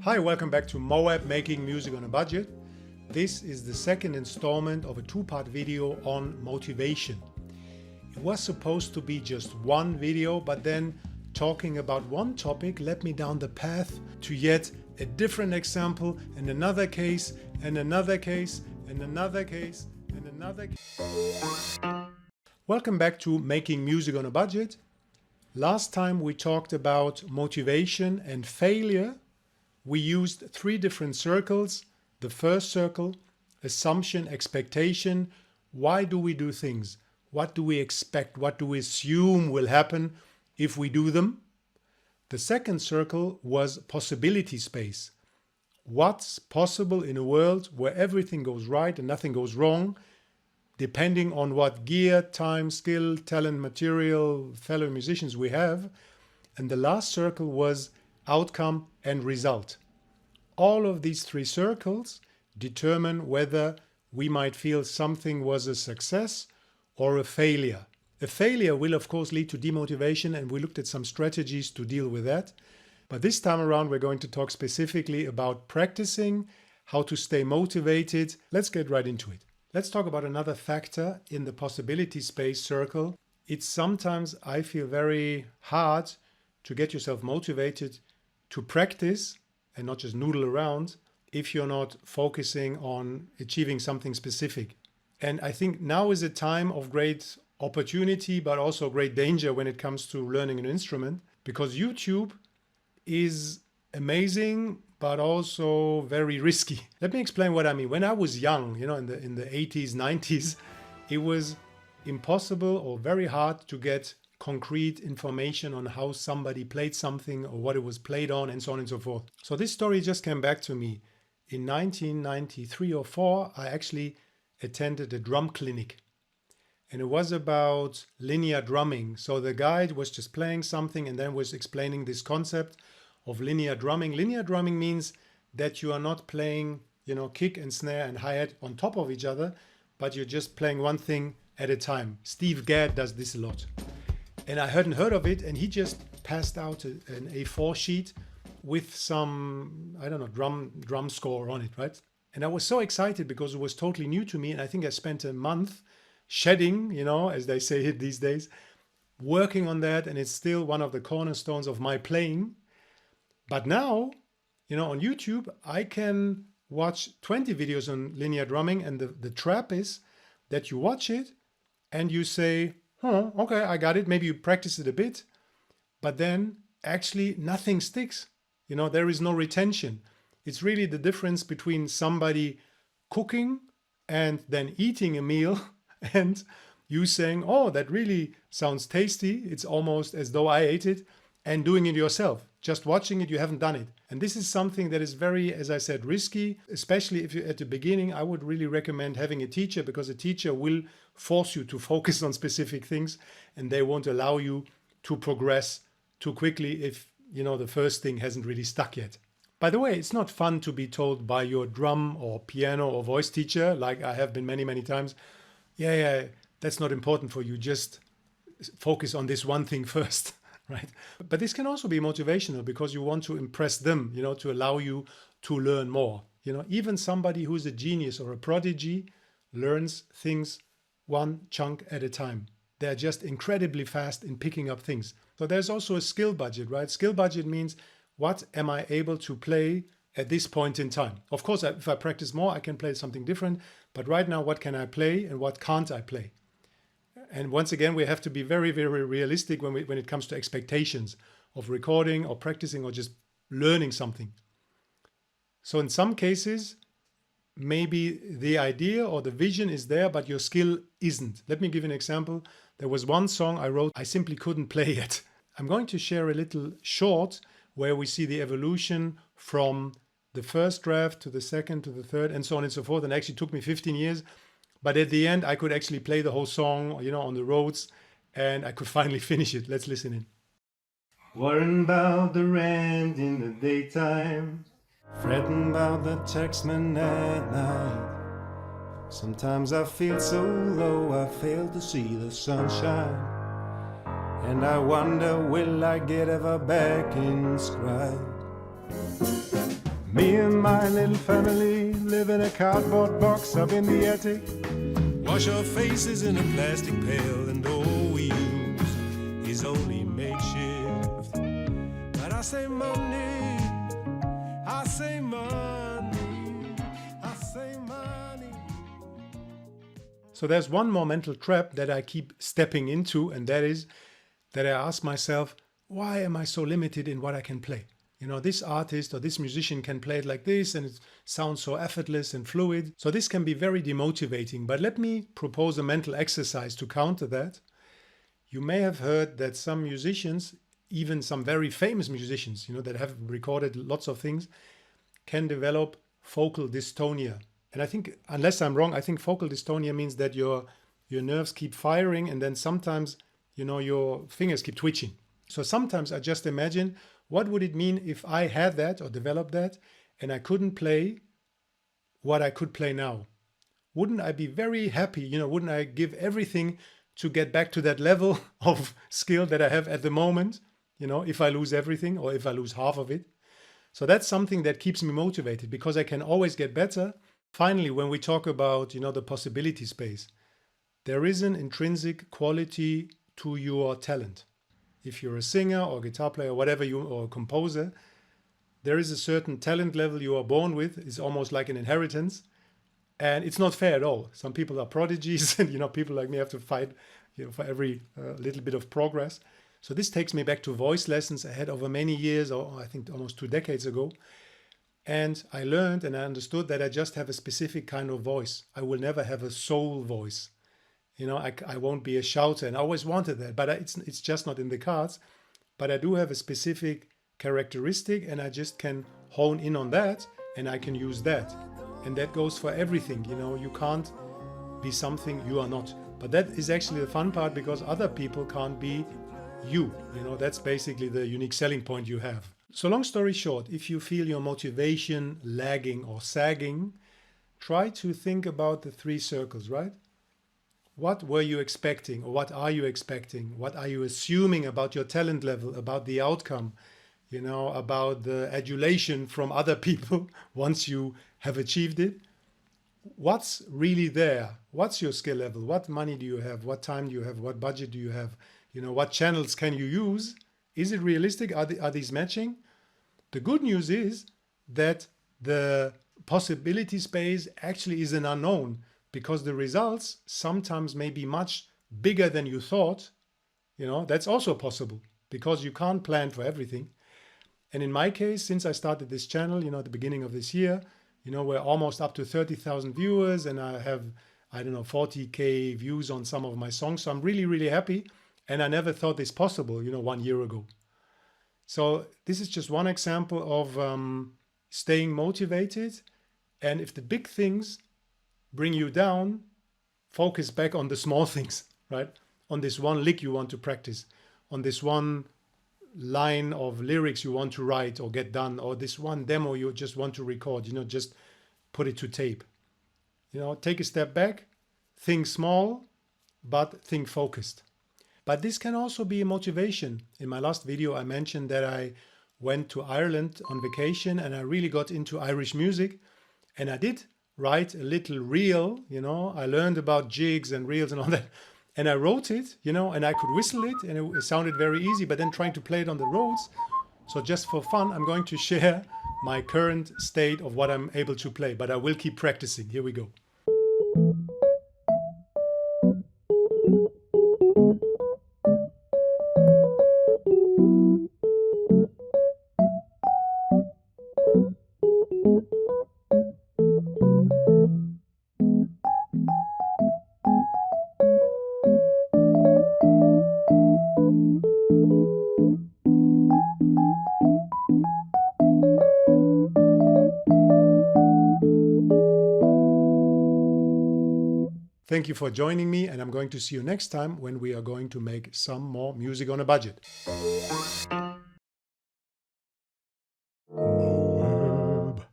Hi, welcome back to Moab Making Music on a Budget. This is the second installment of a two-part video on motivation. It was supposed to be just one video, but then talking about one topic led me down the path to yet a different example and another case and another case and another case and another case. Welcome back to Making Music on a Budget. Last time we talked about motivation and failure. We used three different circles. The first circle, assumption, expectation. Why do we do things? What do we expect? What do we assume will happen if we do them? The second circle was possibility space. What's possible in a world where everything goes right and nothing goes wrong, depending on what gear, time, skill, talent, material, fellow musicians we have. And the last circle was outcome and result. All of these three circles determine whether we might feel something was a success or a failure. A failure will of course lead to demotivation, and we looked at some strategies to deal with that. But this time around we're going to talk specifically about practicing, how to stay motivated. Let's get right into it. Let's talk about another factor in the possibility space circle. It's sometimes, I feel, very hard to get yourself motivated to practice and not just noodle around if you're not focusing on achieving something specific. And I think now is a time of great opportunity, but also great danger when it comes to learning an instrument, because YouTube is amazing, but also very risky. Let me explain what I mean. When I was young, in the 80s, 90s, it was impossible or very hard to get concrete information on how somebody played something or what it was played on and so on and so forth. So this story just came back to me. In 1993 or 4, I actually attended a drum clinic. And it was about linear drumming. So the guide was just playing something and then was explaining this concept of linear drumming. Linear drumming means that you are not playing, kick and snare and hi-hat on top of each other, but you're just playing one thing at a time. Steve Gadd does this a lot. And I hadn't heard of it, and he just passed out an A4 sheet with some, drum score on it, right? And I was so excited because it was totally new to me, and I think I spent a month shedding, as they say it these days, working on that, and it's still one of the cornerstones of my playing. But now, on YouTube, I can watch 20 videos on linear drumming, and the trap is that you watch it and you say, okay, I got it. Maybe you practice it a bit, but then actually nothing sticks. There is no retention. It's really the difference between somebody cooking and then eating a meal and you saying, oh, that really sounds tasty. It's almost as though I ate it, and doing it yourself. Just watching it, you haven't done it. And this is something that is very, as I said, risky, especially if you're at the beginning. I would really recommend having a teacher, because a teacher will force you to focus on specific things and they won't allow you to progress too quickly if, the first thing hasn't really stuck yet. By the way, it's not fun to be told by your drum or piano or voice teacher, like I have been many, many times, yeah, that's not important for you. Just focus on this one thing first. Right. But this can also be motivational because you want to impress them, to allow you to learn more. Even somebody who's a genius or a prodigy learns things one chunk at a time. They're just incredibly fast in picking up things. So there's also a skill budget, right? Skill budget means, what am I able to play at this point in time? Of course, if I practice more, I can play something different. But right now, what can I play and what can't I play? And once again, we have to be very, very realistic when it comes to expectations of recording or practicing or just learning something. So in some cases, maybe the idea or the vision is there, but your skill isn't. Let me give you an example. There was one song I wrote, I simply couldn't play it. I'm going to share a little short where we see the evolution from the first draft to the second to the third and so on and so forth. And actually took me 15 years. But at the end, I could actually play the whole song, on the roads, and I could finally finish it. Let's listen in. Worrying about the rent in the daytime, fretting about the taxman at night. Sometimes I feel so low, I fail to see the sunshine, and I wonder, will I get ever back in stride? Me and my little family live in a cardboard box up in the attic. Wash our faces in a plastic pail, and all we use is only makeshift. But I say money, I say money, I say money. So there's one more mental trap that I keep stepping into, and that is that I ask myself, why am I so limited in what I can play? You know, this artist or this musician can play it like this and it sounds so effortless and fluid. So this can be very demotivating. But let me propose a mental exercise to counter that. You may have heard that some musicians, even some very famous musicians, you know, that have recorded lots of things, can develop focal dystonia. And I think, unless I'm wrong, I think focal dystonia means that your nerves keep firing and then sometimes, you know, your fingers keep twitching. So sometimes I just imagine, what would it mean if I had that or developed that and I couldn't play what I could play now? Wouldn't I be very happy? You know, wouldn't I give everything to get back to that level of skill that I have at the moment? You know, if I lose everything or if I lose half of it. So that's something that keeps me motivated because I can always get better. Finally, when we talk about, you know, the possibility space, there is an intrinsic quality to your talent. If you're a singer or guitar player, whatever or a composer, there is a certain talent level you are born with. It's almost like an inheritance. And it's not fair at all. Some people are prodigies and, you know, people like me have to fight, you know, for every little bit of progress. So this takes me back to voice lessons I had over many years, or I think almost 2 decades ago. And I learned and I understood that I just have a specific kind of voice. I will never have a soul voice. You know, I won't be a shouter, and I always wanted that, but it's just not in the cards. But I do have a specific characteristic, and I just can hone in on that, and I can use that. And that goes for everything. You know, you can't be something you are not. But that is actually the fun part, because other people can't be you. You know, that's basically the unique selling point you have. So long story short, if you feel your motivation lagging or sagging, try to think about the 3 circles, right? What were you expecting, or what are you expecting? What are you assuming about your talent level, about the outcome, you know, about the adulation from other people once you have achieved it? What's really there? What's your skill level? What money do you have? What time do you have? What budget do you have? You know, what channels can you use? Is it realistic? Are these matching? The good news is that the possibility space actually is an unknown, because the results sometimes may be much bigger than you thought. You know, that's also possible, because you can't plan for everything. And in my case, since I started this channel, you know, at the beginning of this year, you know, we're almost up to 30,000 viewers, and I have, I don't know, 40K views on some of my songs. So I'm really, really happy. And I never thought this possible, you know, 1 year ago. So this is just one example of staying motivated. And if the big things bring you down, focus back on the small things, right? On this one lick you want to practice, on this one line of lyrics you want to write or get done, or this one demo you just want to record, you know, just put it to tape. You know, take a step back, think small, but think focused. But this can also be a motivation. In my last video, I mentioned that I went to Ireland on vacation and I really got into Irish music, and I did write a little reel, you know, I learned about jigs and reels and all that. And I wrote it, you know, and I could whistle it, and it sounded very easy, but then trying to play it on the roads. So just for fun, I'm going to share my current state of what I'm able to play, but I will keep practicing. Here we go. Thank you for joining me, and I'm going to see you next time when we are going to make some more music on a budget.